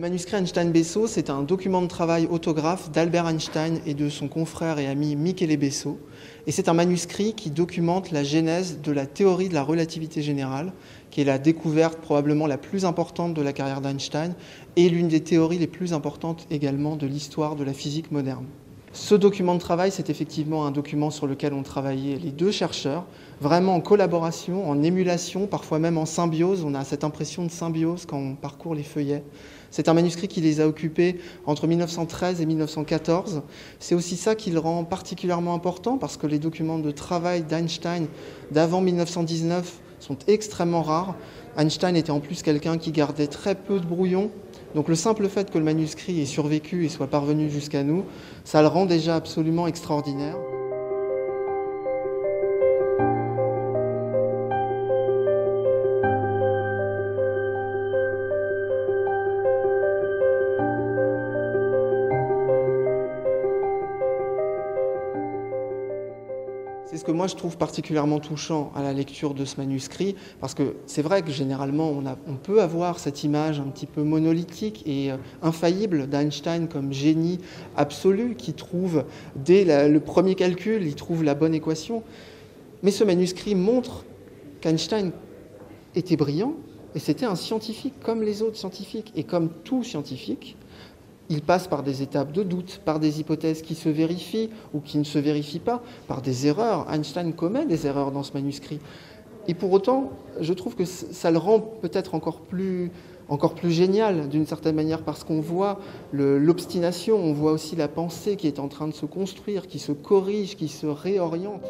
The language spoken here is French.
manuscrit Einstein-Besseau, c'est un document de travail autographe d'Albert Einstein et de son confrère et ami Michele Besseau. Et c'est un manuscrit qui documente la genèse de la théorie de la relativité générale, qui est la découverte probablement la plus importante de la carrière d'Einstein et l'une des théories les plus importantes également de l'histoire de la physique moderne. Ce document de travail, c'est effectivement un document sur lequel ont travaillé les deux chercheurs, vraiment en collaboration, en émulation, parfois même en symbiose. On a cette impression de symbiose quand on parcourt les feuillets. C'est un manuscrit qui les a occupés entre 1913 et 1914. C'est aussi ça qui le rend particulièrement important parce que les documents de travail d'Einstein d'avant 1919 sont extrêmement rares. Einstein était en plus quelqu'un qui gardait très peu de brouillons. Donc le simple fait que le manuscrit ait survécu et soit parvenu jusqu'à nous, ça le rend déjà absolument extraordinaire. C'est ce que moi je trouve particulièrement touchant à la lecture de ce manuscrit, parce que c'est vrai que généralement on peut avoir cette image un petit peu monolithique et infaillible d'Einstein comme génie absolu qui trouve dès le premier calcul, il trouve la bonne équation. Mais ce manuscrit montre qu'Einstein était brillant et c'était un scientifique comme les autres scientifiques et comme tout scientifique. Il passe par des étapes de doute, par des hypothèses qui se vérifient ou qui ne se vérifient pas, par des erreurs. Einstein commet des erreurs dans ce manuscrit. Et pour autant, je trouve que ça le rend peut-être encore plus génial d'une certaine manière parce qu'on voit l'obstination, on voit aussi la pensée qui est en train de se construire, qui se corrige, qui se réoriente.